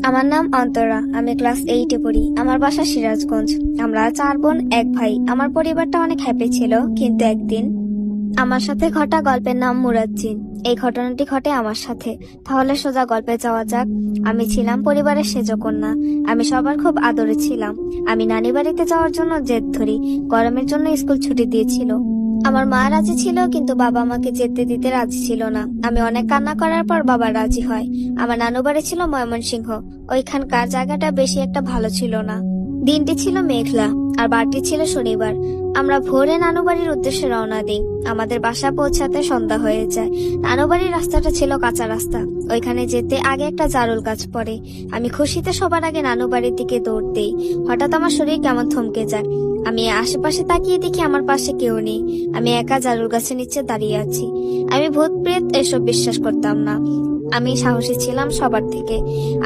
আমার নাম অন্তরা। আমি ক্লাস 8-এ পড়ি। আমার বাসা সিরাজগঞ্জ। আমরা 4 বোন 1 ভাই। আমার পরিবারটা অনেক হ্যাপি ছিল, কিন্তু একদিন আমার সাথে ঘটা গল্পের নাম মুরাজ্জিন। এই ঘটনাটি ঘটে আমার সাথে। তাহলে সোজা গল্পে যাওয়া যাক। আমি ছিলাম পরিবারের সেজ কন্যা। আমি সবার খুব আদরে ছিলাম। আমি নানি বাড়িতে যাওয়ার জন্য জেদ ধরি। গরমের জন্য স্কুল ছুটি দিয়েছিল। আমার মা রাজি ছিল, কিন্তু বাবা আমাকে যেতে দিতে রাজি ছিল না। আমি অনেক কান্না করার পর বাবা রাজি হয়। আমার নানু বাড়ি ছিল ময়মনসিংহ। ওইখানকার জায়গাটা বেশি একটা ভালো ছিল না। দিনটি ছিল মেঘলা, আর বারটি ছিল শনিবার। আমরা ভোরে নানু বাড়ির উদ্দেশ্যে রওনা দিই। আমাদের বাসা পৌঁছাতে সন্ধ্যা হয়ে যায়। নানু বাড়ির রাস্তাটা ছিল কাঁচা রাস্তা। ওইখানে যেতে আগে একটা জারুল গাছ পড়ে। আমি খুশিতে সবার আগে নানু বাড়ির দিকে দৌড় দিই। হঠাৎ আমার শরীর কেমন থমকে যায়। আমি আশেপাশে তাকিয়ে দেখি আমার পাশে কেউ নেই। আমি একা জারুল গাছের নিচে দাঁড়িয়ে আছি। আমি ভূত প্রেত এসব বিশ্বাস করতাম না। আমি সাহসী ছিলাম সবার থেকে।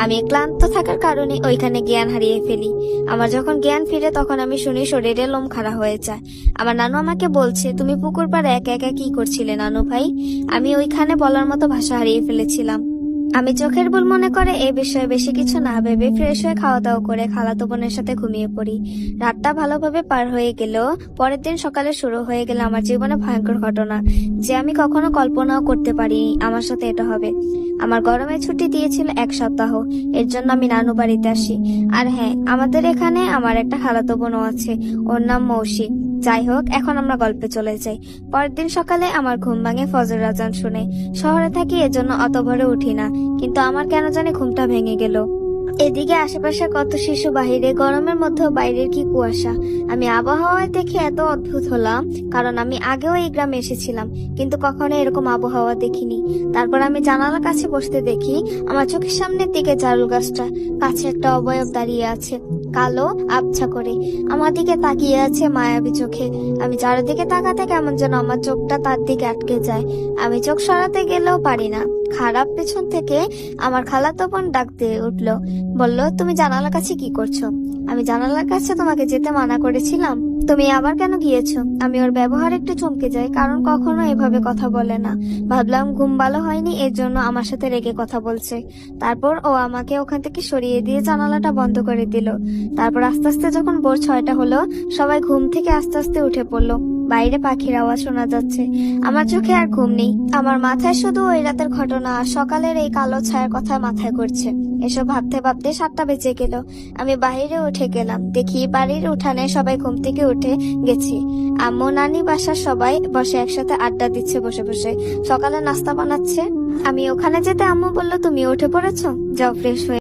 আমি ক্লান্ত থাকার কারণে ওইখানে জ্ঞান হারিয়ে ফেলি। আমার যখন জ্ঞান ফিরে, তখন আমি শুনি শরীরে লোম খাড়া হয়ে যায়। আমার নানু আমাকে বলছে, তুমি পুকুর পাড়ে একা একা কি করছিলে নানু ভাই? আমি ওইখানে বলার মতো ভাষা হারিয়ে ফেলেছিলাম। আমি চোখের ভুল মনে করে এই বিষয়ে বেশি কিছু না ভেবে ফ্রেশ হয়ে খাওয়া দাওয়া করে খালাতো বোনের সাথে ঘুমিয়ে পড়ি। রাতটা ভালোভাবে পার হয়ে গেলেও পরের দিন সকালে শুরু হয়ে গেল আমার জীবনে ভয়ঙ্কর ঘটনা, যে আমি কখনো কল্পনাও করতে পারিনি আমার সাথে এটা হবে। আমার গরমের ছুটি দিয়েছিল 1 সপ্তাহ। এর জন্য আমি নানু বাড়িতে আসি। আর হ্যাঁ, আমাদের এখানে আমার একটা খালাতো বোনও আছে। ওর নাম মৌসি। যাই হোক, এখন আমরা গল্পে চলে যাই। পরের দিন সকালে আমার ঘুম ভাঙে ফজর আজান শুনে। শহরে থাকি, এজন্য অত ভোরে উঠি না, কিন্তু আমার কেন জানি ঘুমটা ভেঙে গেল। এদিকে আশেপাশে কত শিশু বাহিরে, গরমের মধ্যেও বাইরের কি কুয়াশা। আমি আবহাওয়া দেখে এত অদ্ভুত হলাম, কারণ আমি আগেও এই গ্রামে এসেছিলাম, কিন্তু কখনো এরকম আবহাওয়া দেখিনি। তারপর আমি জানালার কাছে বসতে দেখি আমার চোখের সামনের দিকে জারুল গাছটা কাছে একটা অবয়ব দাঁড়িয়ে আছে, কালো আবছা করে আমার দিকে তাকিয়ে আছে মায়াবী চোখে। আমি চারিদিকে তাকাতে কেমন যেন আমার চোখটা তার দিকে আটকে যায়। আমি চোখ সরাতে গেলেও পারি না। খারাপ পেছন থেকে আমার খালাতো বোন ডাক দিয়ে উঠলো, বলল, তুমি জানালার কাছে কি করছো? আমি জানালার কাছে তোমাকে যেতে মানা করেছিলাম, তুমি আবার কেন গিয়েছো? আমি ওর ব্যবহার একটু চমকে যাই, কারণ কখনো এভাবে কথা বলে না। ভাবলাম ঘুম ভালো হয়নি, এর জন্য আমার সাথে রেগে কথা বলছে। তারপর ও আমাকে ওখান থেকে সরিয়ে দিয়ে জানালাটা বন্ধ করে দিল। তারপর আস্তে আস্তে যখন ভোর 6টা হলো, সবাই ঘুম থেকে আস্তে আস্তে উঠে পড়লো। বাইরে পাখির আওয়াজ শোনা যাচ্ছে। আমার চোখে আর ঘুম নেই। আমার মাথায় শুধু ওই রাতের ঘটনা আর সকালের এই কালো ছায়ার কথা মাথায় ঘুরছে। এসব ভাবতে ভাবতে 7টা বেজে গেল। আমি বাইরে উঠে গেলাম। দেখি বাড়ির উঠানে সবাই ঘুম থেকে উঠে গেছে। আম্মু, নানি, বাসার সবাই বসে একসাথে আড্ডা দিচ্ছে, বসে বসে সকালে নাস্তা বানাচ্ছে। আমি ওখানে যেতে আম্মু বলল, তুমি উঠে পড়েছো, যাও ফ্রেশ হয়ে